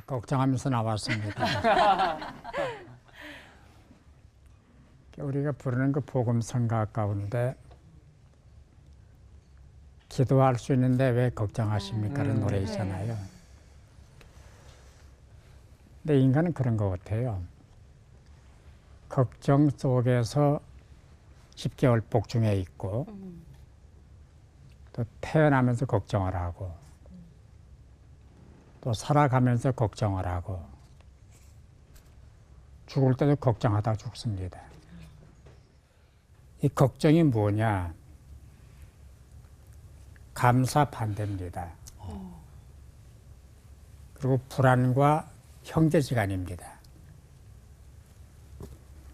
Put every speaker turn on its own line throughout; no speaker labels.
걱정하면서 나왔습니다. 우리가 부르는 그 복음성가 가운데 기도할 수 있는데 왜 걱정하십니까라는 노래 있잖아요. 근데 인간은 그런 것 같아요. 걱정 속에서 10개월 복중에 있고 또 태어나면서 걱정을 하고 또 살아가면서 걱정을 하고 죽을 때도 걱정하다 죽습니다. 이 걱정이 뭐냐? 감사 반대입니다. 그리고 불안과 형제지간입니다.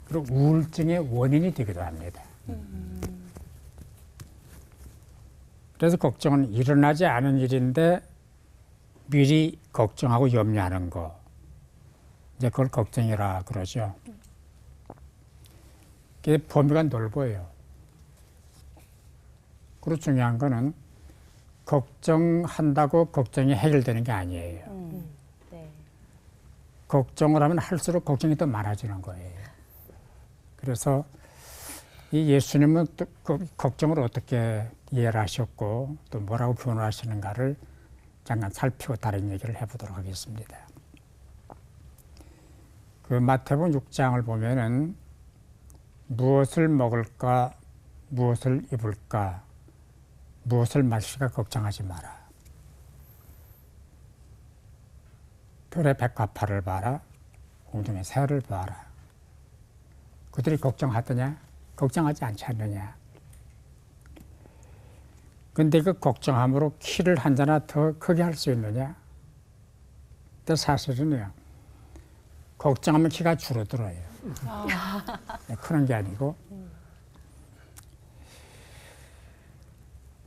그리고 우울증의 원인이 되기도 합니다. 그래서 걱정은 일어나지 않은 일인데 미리 걱정하고 염려하는 거, 이제 그걸 걱정이라 그러죠. 그게 범위가 넓어요. 그리고 중요한 거는 걱정한다고 걱정이 해결되는 게 아니에요.
네.
걱정을 하면 할수록 걱정이 더 많아지는 거예요. 그래서 이 예수님은 또 그 걱정을 어떻게 이해를 하셨고 또 뭐라고 교훈을 하시는가를 잠깐 살피고 다른 얘기를 해보도록 하겠습니다. 그 마태복음 6장을 보면은 무엇을 먹을까, 무엇을 입을까, 무엇을 마실까 걱정하지 마라. 들의 백합화를 봐라, 공중의 새를 봐라. 그들이 걱정하더냐? 걱정하지 않지 않느냐? 근데 그 걱정함으로 키를 한 자나 더 크게 할 수 있느냐? 근데 사실은요, 걱정하면 키가 줄어들어요. 크는 게 아니고.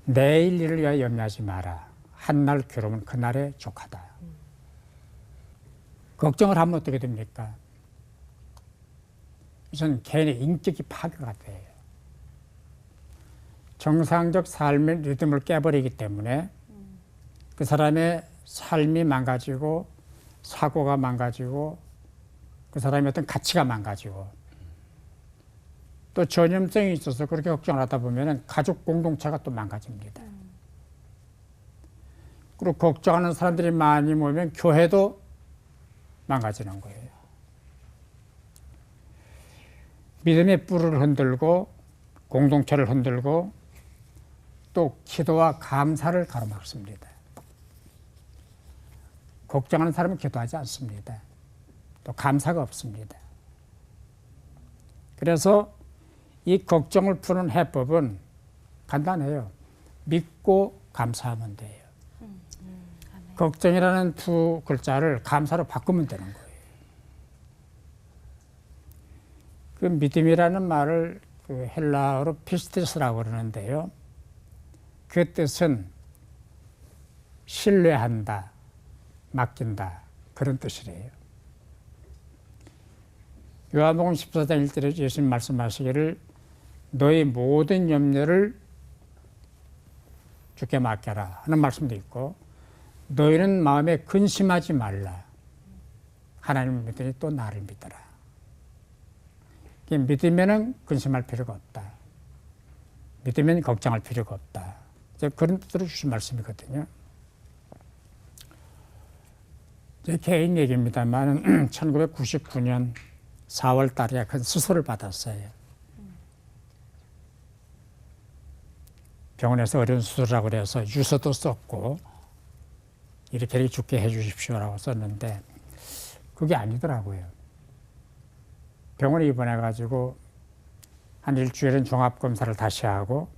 내일 일을 위하여 염려하지 마라. 한날 괴로움은 그날에 족하다. 걱정을 하면 어떻게 됩니까? 우선 개인의 인격이 파괴가 돼요. 정상적 삶의 리듬을 깨버리기 때문에 그 사람의 삶이 망가지고 사고가 망가지고 그 사람의 어떤 가치가 망가지고 또 전염성이 있어서 그렇게 걱정을 하다 보면 가족 공동체가 또 망가집니다. 그리고 걱정하는 사람들이 많이 모이면 교회도 망가지는 거예요. 믿음의 뿔을 흔들고 공동체를 흔들고 또 기도와 감사를 가로막습니다. 걱정하는 사람은 기도하지 않습니다. 또 감사가 없습니다. 그래서 이 걱정을 푸는 해법은 간단해요. 믿고 감사하면 돼요. 걱정이라는 두 글자를 감사로 바꾸면 되는 거예요. 그 믿음이라는 말을 그 헬라어로 피스테스라고 그러는데요. 그 뜻은 신뢰한다, 맡긴다 그런 뜻이래요. 요한복음 14장 1절에 예수님 말씀하시기를 너의 모든 염려를 주께 맡겨라 하는 말씀도 있고 너희는 마음에 근심하지 말라. 하나님을 믿으니 또 나를 믿어라. 믿으면 근심할 필요가 없다. 믿으면 걱정할 필요가 없다. 그런 뜻으로 주신 말씀이거든요. 제 개인 얘기입니다만 1999년 4월 달에 큰 수술을 받았어요. 병원에서 어려운 수술이라고 그래서 유서도 썼고 이렇게 죽게 해 주십시오라고 썼는데 그게 아니더라고요. 병원에 입원해가지고 한 일주일은 종합검사를 다시 하고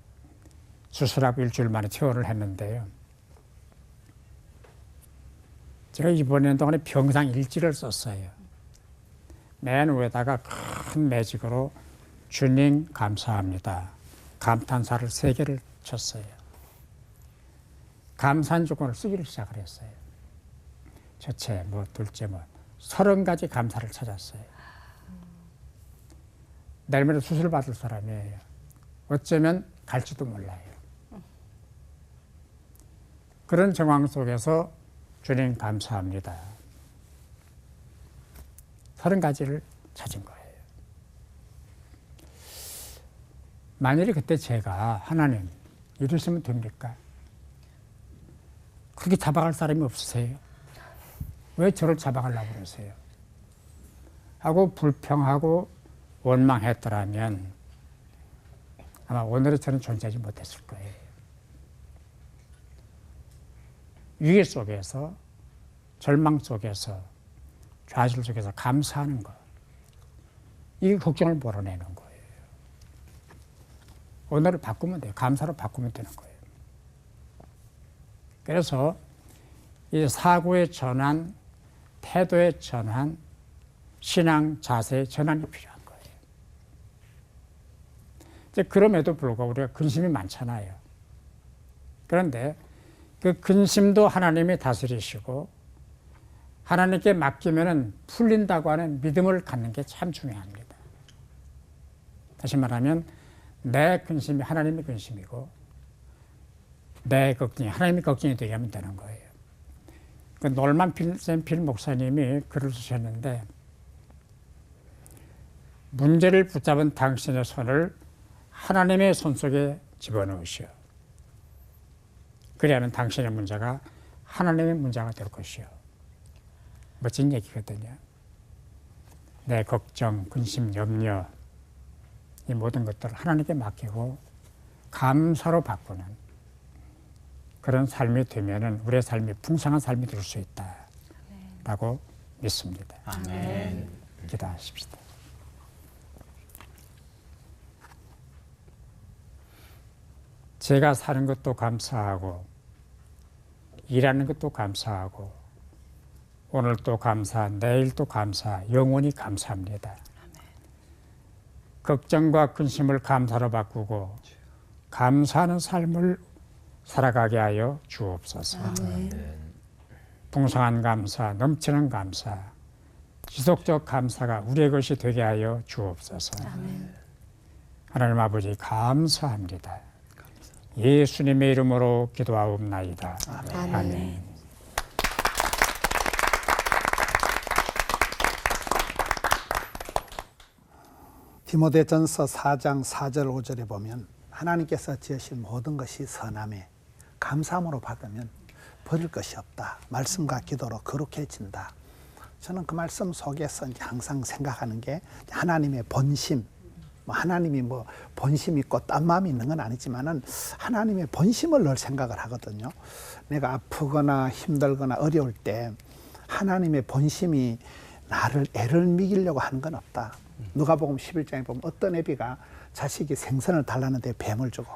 수술하고 일주일 만에 퇴원을 했는데요. 제가 입원하는 동안에 병상 일지를 썼어요. 맨 위에다가 큰 매직으로 주님 감사합니다. 감탄사를 3개를 쳤어요. 감사한 조건을 쓰기를 시작을 했어요. 첫째, 둘째, 30가지 감사를 찾았어요. 내일모레 수술 받을 사람이에요. 어쩌면 갈지도 몰라요. 그런 정황 속에서 주님 감사합니다. 30가지를 찾은 거예요. 만일에 그때 제가 하나님 이러시면 됩니까? 그렇게 잡아갈 사람이 없으세요? 왜 저를 잡아가려고 그러세요? 하고 불평하고 원망했더라면 아마 오늘의 저는 존재하지 못했을 거예요. 위기 속에서, 절망 속에서, 좌절 속에서 감사하는 것, 이게 걱정을 몰아내는 거예요. 오늘을 바꾸면 돼요. 감사로 바꾸면 되는 거예요. 그래서 이 사고의 전환, 태도의 전환, 신앙 자세의 전환이 필요한 거예요. 이제 그럼에도 불구하고 우리가 근심이 많잖아요. 그런데 그 근심도 하나님이 다스리시고 하나님께 맡기면은 풀린다고 하는 믿음을 갖는 게 참 중요합니다. 다시 말하면 내 근심이 하나님의 근심이고 내 걱정이 하나님의 걱정이 되게 하면 되는 거예요. 그 놀만 필 목사님이 글을 쓰셨는데 문제를 붙잡은 당신의 손을 하나님의 손 속에 집어넣으시오. 그래야만 당신의 문제가 하나님의 문제가 될 것이요. 멋진 얘기거든요. 내 걱정, 근심, 염려 이 모든 것들을 하나님께 맡기고 감사로 바꾸는 그런 삶이 되면은 우리의 삶이 풍성한 삶이 될 수 있다라고 믿습니다.
아멘.
기도하십시다. 제가 사는 것도 감사하고 일하는 것도 감사하고 오늘도 감사, 내일도 감사, 영원히 감사합니다. 걱정과 근심을 감사로 바꾸고 감사하는 삶을 살아가게 하여 주옵소서. 풍성한 감사, 넘치는 감사, 지속적 감사가 우리의 것이 되게 하여 주옵소서. 하나님 아버지 감사합니다. 예수님의 이름으로 기도하옵나이다. 아멘.
디모데전서 4장 4절 5절에 보면 하나님께서 지으신 모든 것이 선함에 감사함으로 받으면 버릴 것이 없다. 말씀과 기도로 거룩해진다. 저는 그 말씀 속에서 이제 항상 생각하는 게 하나님의 본심, 하나님이 뭐 본심 있고 딴 마음이 있는 건 아니지만은 하나님의 본심을 늘 생각을 하거든요. 내가 아프거나 힘들거나 어려울 때 하나님의 본심이 나를 애를 먹이려고 하는 건 없다. 누가복음 11장에 보면 어떤 애비가 자식이 생선을 달라는데 뱀을 주고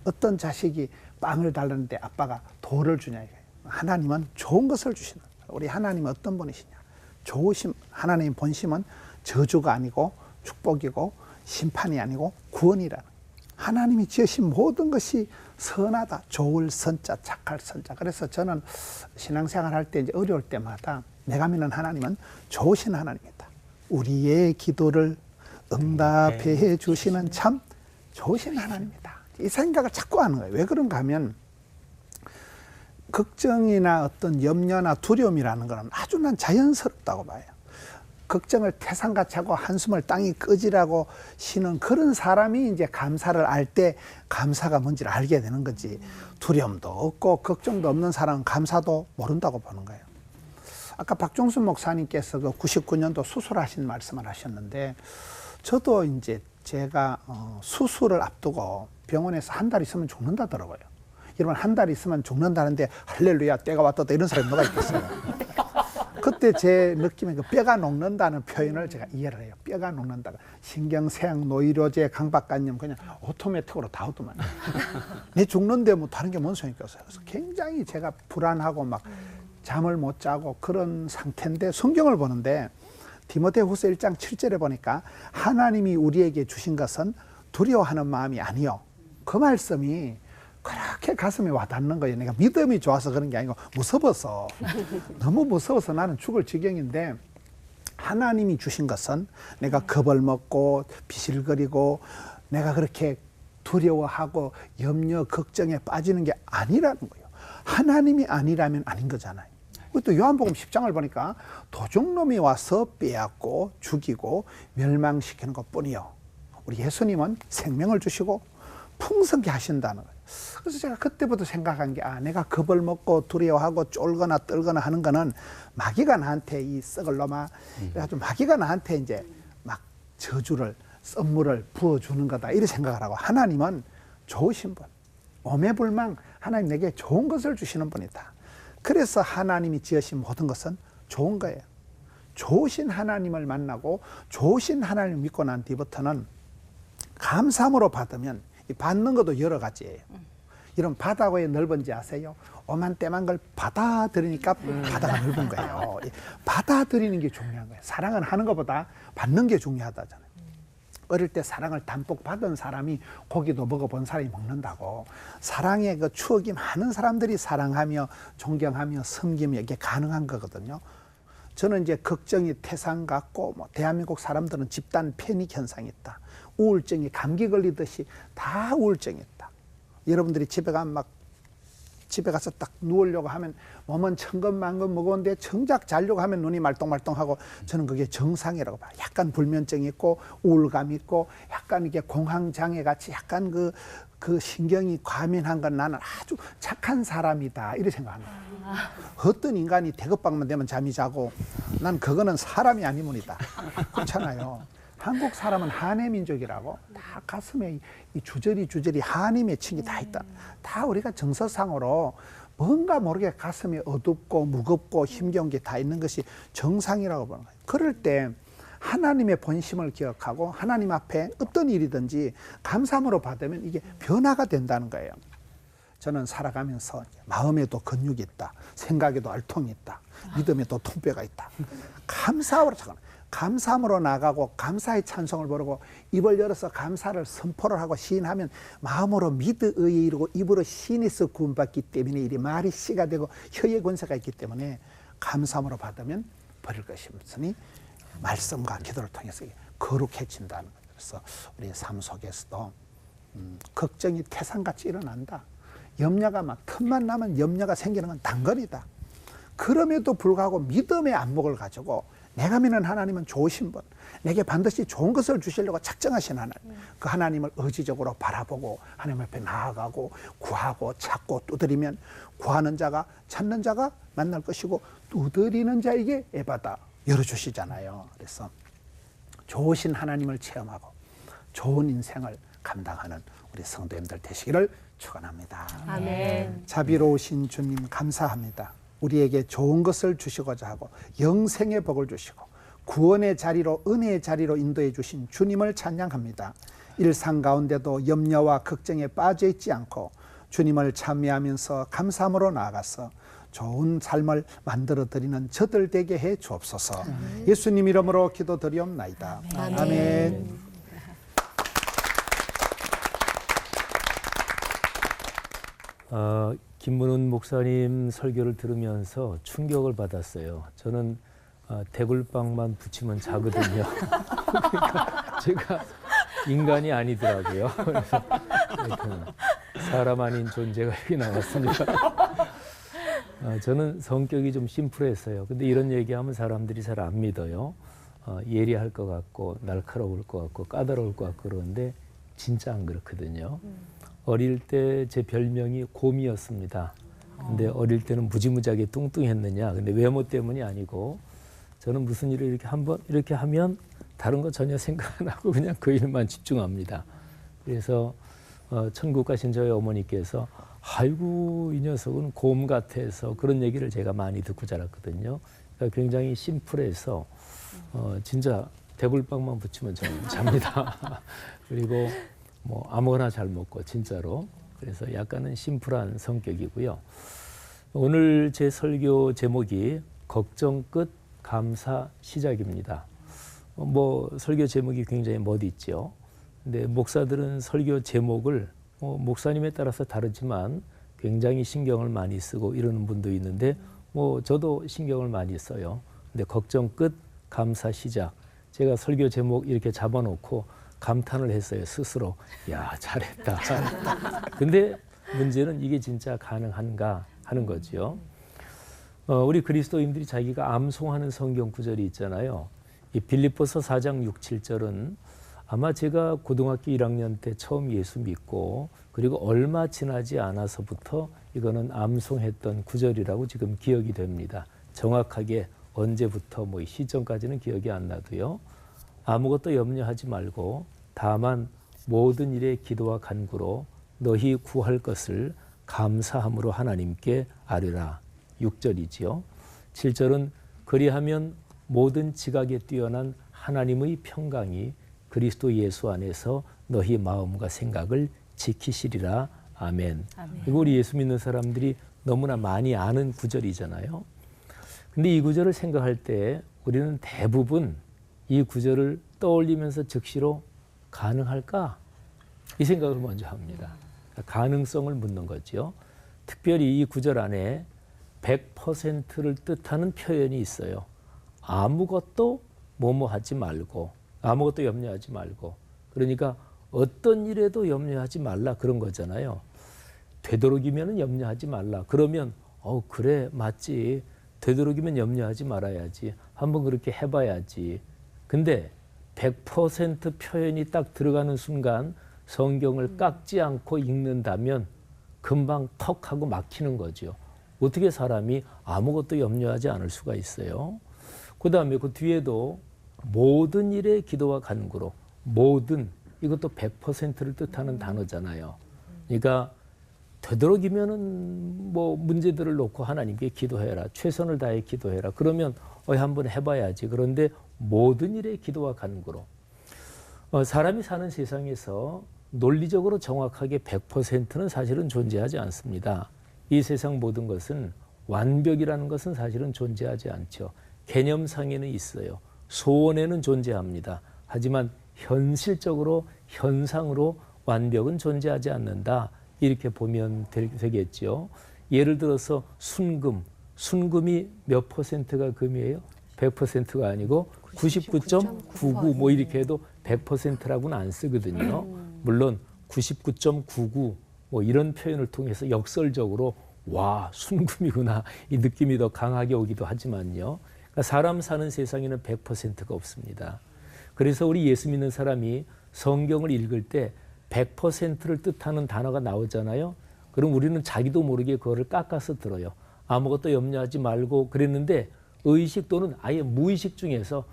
어떤 자식이 빵을 달라는데 아빠가 돌을 주냐 이거예요. 하나님은 좋은 것을 주시는 거예요. 우리 하나님은 어떤 분이시냐. 좋으심, 하나님의 본심은 저주가 아니고 축복이고 심판이 아니고 구원이라는 거예요. 하나님이 지으신 모든 것이 선하다. 좋을 선자, 착할 선자. 그래서 저는 신앙생활 할 때 이제 어려울 때마다 내가 믿는 하나님은 좋으신 하나님이다. 우리의 기도를 응답해 주시는 참 좋으신 하나님이다. 이 생각을 자꾸 하는 거예요. 왜 그런가 하면 걱정이나 어떤 염려나 두려움이라는 것은 아주 난 자연스럽다고 봐요. 걱정을 태산같이 하고 한숨을 땅이 끄지라고 쉬는 그런 사람이 이제 감사를 알 때 감사가 뭔지를 알게 되는 거지. 두려움도 없고 걱정도 없는 사람은 감사도 모른다고 보는 거예요. 아까 박종순 목사님께서 그 99년도 수술하신 말씀을 하셨는데 저도 이제 제가 수술을 앞두고 병원에서 한 달 있으면 죽는다더라고요. 여러분 한 달 있으면 죽는다는데 할렐루야 때가 왔다 이런 사람이 누가 있겠어요. 그때 제 느낌에 그 뼈가 녹는다는 표현을 제가 이해를 해요. 뼈가 녹는다. 신경쇠약, 노이로제, 강박관념 그냥 오토매틱으로 다 오더만. 내 죽는데 뭐 다른 게 뭔 소용이 있겠어요. 그래서 굉장히 제가 불안하고 막 잠을 못 자고 그런 상태인데 성경을 보는데 디모데후서 1장 7절에 보니까 하나님이 우리에게 주신 것은 두려워하는 마음이 아니요. 그 말씀이 그렇게 가슴에 와닿는 거예요. 내가 믿음이 좋아서 그런 게 아니고 무서워서 너무 무서워서 나는 죽을 지경인데 하나님이 주신 것은 내가 겁을 먹고 비실거리고 내가 그렇게 두려워하고 염려 걱정에 빠지는 게 아니라는 거예요. 하나님이 아니라면 아닌 거잖아요. 또 요한복음 10장을 보니까 도둑놈이 와서 빼앗고 죽이고 멸망시키는 것뿐이요. 우리 예수님은 생명을 주시고 풍성케 하신다는 거예요. 그래서 제가 그때부터 생각한 게 내가 겁을 먹고 두려워하고 쫄거나 떨거나 하는 거는 마귀가 나한테 이 썩을 놈아 그래가지고 마귀가 나한테 이제 막 저주를 썸물을 부어주는 거다 이렇게 생각을 하고 하나님은 좋으신 분 오매불망 하나님 내게 좋은 것을 주시는 분이다. 그래서 하나님이 지으신 모든 것은 좋은 거예요. 좋으신 하나님을 만나고 좋으신 하나님을 믿고 난 뒤부터는 감사함으로 받으면 받는 것도 여러 가지예요. 이런 바다의 넓은지 아세요? 오만때만 걸 받아들이니까 바다가 넓은 거예요. 받아들이는 게 중요한 거예요. 사랑은 하는 것보다 받는 게 중요하다잖아요. 어릴 때 사랑을 담뿍 받은 사람이 고기도 먹어본 사람이 먹는다고. 사랑의 그 추억이 많은 사람들이 사랑하며 존경하며 섬기며 이게 가능한 거거든요. 저는 이제 걱정이 태산 같고 대한민국 사람들은 집단 패닉 현상이 있다. 우울증이 감기 걸리듯이 다 우울증이 있다. 여러분들이 집에 가서 딱 누우려고 하면 몸은 천근만근 무거운데 정작 자려고 하면 눈이 말똥말똥하고 저는 그게 정상이라고 봐요. 약간 불면증이 있고 우울감 있고 약간 이게 공황장애 같이 약간 그 신경이 과민한 건 나는 아주 착한 사람이다 이렇게 생각합니다. 어떤 인간이 대급박만 되면 잠이 자고 난 그거는 사람이 아니문이다. 그렇잖아요. 한국 사람은 한해 민족이라고 다 가슴에 이 주저리 한이 맺힌 게 다 있다. 다 우리가 정서상으로 뭔가 모르게 가슴이 어둡고 무겁고 힘겨운 게 다 있는 것이 정상이라고 보는 거예요. 그럴 때 하나님의 본심을 기억하고 하나님 앞에 어떤 일이든지 감사함으로 받으면 이게 변화가 된다는 거예요. 저는 살아가면서 마음에도 근육이 있다. 생각에도 알통이 있다. 믿음에도 통뼈가 있다. 감사함으로 나가고 감사의 찬송을 부르고 입을 열어서 감사를 선포를 하고 시인하면 마음으로 믿음에 이르고 입으로 신에서 구원받기 때문에 이 말이 씨가 되고 혀의 권세가 있기 때문에 감사함으로 받으면 버릴 것이 없으니 말씀과 기도를 통해서 거룩해진다는 거예요. 그래서 우리 삶 속에서도 걱정이 태산같이 일어난다. 염려가 막 틈만 나면 염려가 생기는 건 당근이다. 그럼에도 불구하고 믿음의 안목을 가지고 내가 믿는 하나님은 좋으신 분, 내게 반드시 좋은 것을 주시려고 작정하신 하나님, 그 하나님을 의지적으로 바라보고 하나님 앞에 나아가고 구하고 찾고 두드리면 구하는 자가 찾는 자가 만날 것이고 두드리는 자에게 에바다 열어주시잖아요. 그래서 좋으신 하나님을 체험하고 좋은 인생을 감당하는 우리 성도님들 되시기를 축원합니다.
아멘.
자비로우신 주님 감사합니다. 우리에게 좋은 것을 주시고자 하고 영생의 복을 주시고 구원의 자리로 은혜의 자리로 인도해 주신 주님을 찬양합니다. 일상 가운데도 염려와 걱정에 빠져 있지 않고 주님을 찬미하면서 감사함으로 나아가서 좋은 삶을 만들어 드리는 저들 되게 해 주옵소서. 예수님 이름으로 기도드리옵나이다. 아멘.
김문훈 목사님 설교를 들으면서 충격을 받았어요. 저는 대굴빵만 붙이면 자거든요. 그러니까 제가 인간이 아니더라고요. 그래서 사람 아닌 존재가 여기 나왔습니다. 저는 성격이 좀 심플했어요. 근데 이런 얘기하면 사람들이 잘 안 믿어요. 예리할 것 같고 날카로울 것 같고 까다로울 것 같고 그러는데 진짜 안 그렇거든요. 어릴 때 제 별명이 곰이었습니다. 근데 어릴 때는 무지무지하게 뚱뚱했느냐. 근데 외모 때문이 아니고 저는 무슨 일을 이렇게 한번 이렇게 하면 다른 거 전혀 생각 안 하고 그냥 그 일만 집중합니다. 그래서 천국 가신 저희 어머니께서 아이고 이 녀석은 곰 같아서 그런 얘기를 제가 많이 듣고 자랐거든요. 그러니까 굉장히 심플해서 진짜 대굴빵만 붙이면 저는 잡니다. 그리고 뭐 아무거나 잘 먹고 진짜로. 그래서 약간은 심플한 성격이고요. 오늘 제 설교 제목이 걱정 끝 감사 시작입니다. 뭐 설교 제목이 굉장히 멋있죠. 근데 목사들은 설교 제목을 목사님에 따라서 다르지만 굉장히 신경을 많이 쓰고 이러는 분도 있는데 뭐 저도 신경을 많이 써요. 근데 걱정 끝 감사 시작. 제가 설교 제목 이렇게 잡아놓고 감탄을 했어요. 스스로. 야, 잘했다. 근데 문제는 이게 진짜 가능한가 하는 거죠. 우리 그리스도인들이 자기가 암송하는 성경 구절이 있잖아요. 이 빌립보서 4장 6, 7절은 아마 제가 고등학교 1학년 때 처음 예수 믿고 그리고 얼마 지나지 않아서부터 이거는 암송했던 구절이라고 지금 기억이 됩니다. 정확하게 언제부터 뭐 시점까지는 기억이 안 나도요. 아무것도 염려하지 말고 다만 모든 일에 기도와 간구로 너희 구할 것을 감사함으로 하나님께 아뢰라. 6절이지요. 7절은 그리하면 모든 지각에 뛰어난 하나님의 평강이 그리스도 예수 안에서 너희 마음과 생각을 지키시리라. 아멘. 이거 우리 예수 믿는 사람들이 너무나 많이 아는 구절이잖아요. 근데 이 구절을 생각할 때 우리는 대부분 이 구절을 떠올리면서 즉시로 가능할까? 이 생각을 먼저 합니다. 가능성을 묻는 거죠. 특별히 이 구절 안에 100%를 뜻하는 표현이 있어요. 아무것도 뭐뭐하지 말고, 아무것도 염려하지 말고. 그러니까 어떤 일에도 염려하지 말라 그런 거잖아요. 되도록이면 염려하지 말라. 그러면 그래 맞지. 되도록이면 염려하지 말아야지. 한번 그렇게 해봐야지. 근데 100% 표현이 딱 들어가는 순간 성경을 깎지 않고 읽는다면 금방 턱 하고 막히는 거죠. 어떻게 사람이 아무것도 염려하지 않을 수가 있어요. 그 다음에 그 뒤에도 모든 일에 기도와 간구로, 모든, 이것도 100%를 뜻하는 단어잖아요. 그러니까 되도록이면은 뭐 문제들을 놓고 하나님께 기도해라. 최선을 다해 기도해라. 그러면 한번 해봐야지. 그런데 모든 일에 기도와 간구로. 사람이 사는 세상에서 논리적으로 정확하게 100%는 사실은 존재하지 않습니다. 이 세상 모든 것은 완벽이라는 것은 사실은 존재하지 않죠. 개념상에는 있어요. 소원에는 존재합니다. 하지만 현실적으로 현상으로 완벽은 존재하지 않는다. 이렇게 보면 되겠죠. 예를 들어서 순금이 몇 퍼센트가 금이에요? 100%가 아니고 99.99 뭐 이렇게 해도 100%라고는 안 쓰거든요. 물론 99.99 뭐 이런 표현을 통해서 역설적으로 와 순금이구나 이 느낌이 더 강하게 오기도 하지만요. 그러니까 사람 사는 세상에는 100%가 없습니다. 그래서 우리 예수 믿는 사람이 성경을 읽을 때 100%를 뜻하는 단어가 나오잖아요. 그럼 우리는 자기도 모르게 그거를 깎아서 들어요. 아무것도 염려하지 말고 그랬는데 의식 또는 아예 무의식 중에서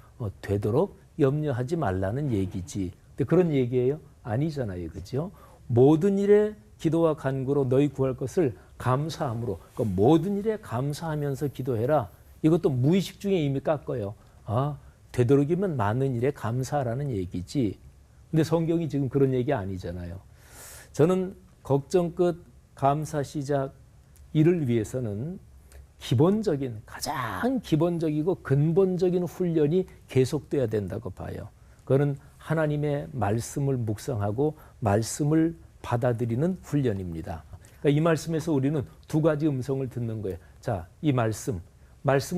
되도록 염려하지 말라는 얘기지. 근데 그런 얘기예요? 아니잖아요. 그죠? 모든 일에 기도와 간구로 너희 구할 것을 감사함으로. 그러니까 모든 일에 감사하면서 기도해라. 이것도 무의식 중에 이미 깎아요. 되도록이면 많은 일에 감사하라는 얘기지. 근데 성경이 지금 그런 얘기 아니잖아요. 저는 걱정 끝 감사 시작 이를 위해서는 기본적인 가장 기본적이고 근본적인 훈련이 계속돼야 된다고 봐요. 그거는 하나님의 말씀을 묵상하고 말씀을 받아들이는 훈련입니다. 그러니까 이 말씀에서 우리는 두 가지 음성을 듣는 거예요. 자, 이 말씀은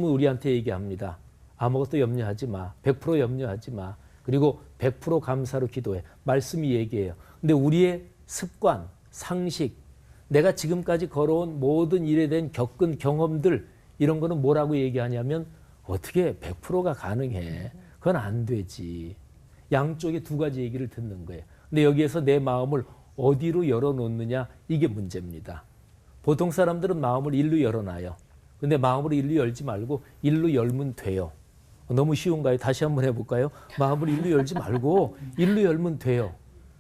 우리한테 얘기합니다. 아무것도 염려하지 마. 100% 염려하지 마. 그리고 100% 감사로 기도해. 말씀이 얘기해요. 근데 우리의 습관, 상식, 내가 지금까지 걸어온 모든 일에 대한 겪은 경험들 이런 거는 뭐라고 얘기하냐면 어떻게 100%가 가능해. 그건 안 되지. 양쪽에 두 가지 얘기를 듣는 거예요. 근데 여기에서 내 마음을 어디로 열어놓느냐 이게 문제입니다. 보통 사람들은 마음을 일로 열어놔요. 근데 마음을 일로 열지 말고 일로 열면 돼요. 너무 쉬운가요? 다시 한번 해볼까요? 마음을 일로 열지 말고 일로 열면 돼요.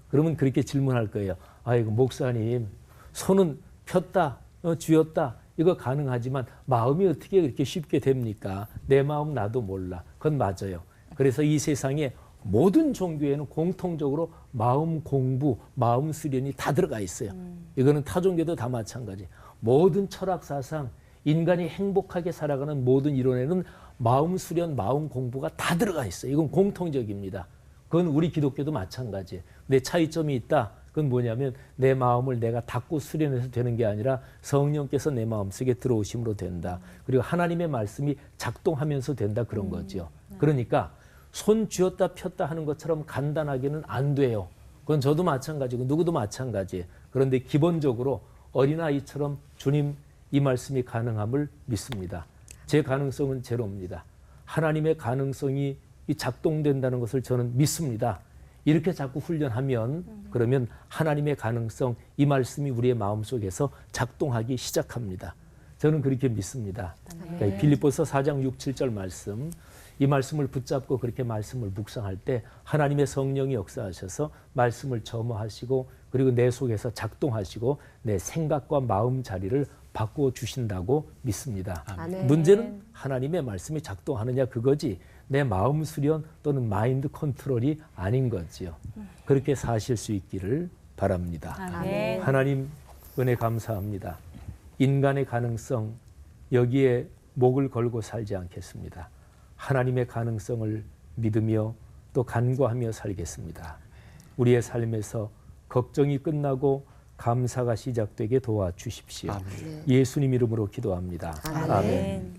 그러면 그렇게 질문할 거예요. 아이고 목사님 손은 폈다 쥐었다 이거 가능하지만 마음이 어떻게 그렇게 쉽게 됩니까? 내 마음 나도 몰라. 그건 맞아요. 그래서 이 세상에 모든 종교에는 공통적으로 마음 공부, 마음 수련이 다 들어가 있어요. 이거는 타 종교도 다 마찬가지. 모든 철학 사상, 인간이 행복하게 살아가는 모든 이론에는 마음 수련, 마음 공부가 다 들어가 있어요. 이건 공통적입니다. 그건 우리 기독교도 마찬가지예요. 근데 차이점이 있다. 그건 뭐냐면 내 마음을 내가 닫고 수련해서 되는 게 아니라 성령께서 내 마음속에 들어오심으로 된다. 그리고 하나님의 말씀이 작동하면서 된다 그런 거죠. 그러니까 손 쥐었다 폈다 하는 것처럼 간단하게는 안 돼요. 그건 저도 마찬가지고 누구도 마찬가지예요. 그런데 기본적으로 어린아이처럼 주님 이 말씀이 가능함을 믿습니다. 제 가능성은 제로입니다. 하나님의 가능성이 이 작동된다는 것을 저는 믿습니다. 이렇게 자꾸 훈련하면 그러면 하나님의 가능성, 이 말씀이 우리의 마음속에서 작동하기 시작합니다. 저는 그렇게 믿습니다. 그러니까 빌립보서 4장 6, 7절 말씀, 이 말씀을 붙잡고 그렇게 말씀을 묵상할 때 하나님의 성령이 역사하셔서 말씀을 점화하시고 그리고 내 속에서 작동하시고 내 생각과 마음 자리를 바꾸어 주신다고 믿습니다.
아멘.
문제는 하나님의 말씀이 작동하느냐 그거지 내 마음 수련 또는 마인드 컨트롤이 아닌 거지요. 그렇게 사실 수 있기를 바랍니다.
아멘.
하나님 은혜 감사합니다. 인간의 가능성 여기에 목을 걸고 살지 않겠습니다. 하나님의 가능성을 믿으며 또 간구하며 살겠습니다. 우리의 삶에서 걱정이 끝나고 감사가 시작되게 도와주십시오. 예수님 이름으로 기도합니다.
아멘.
아멘.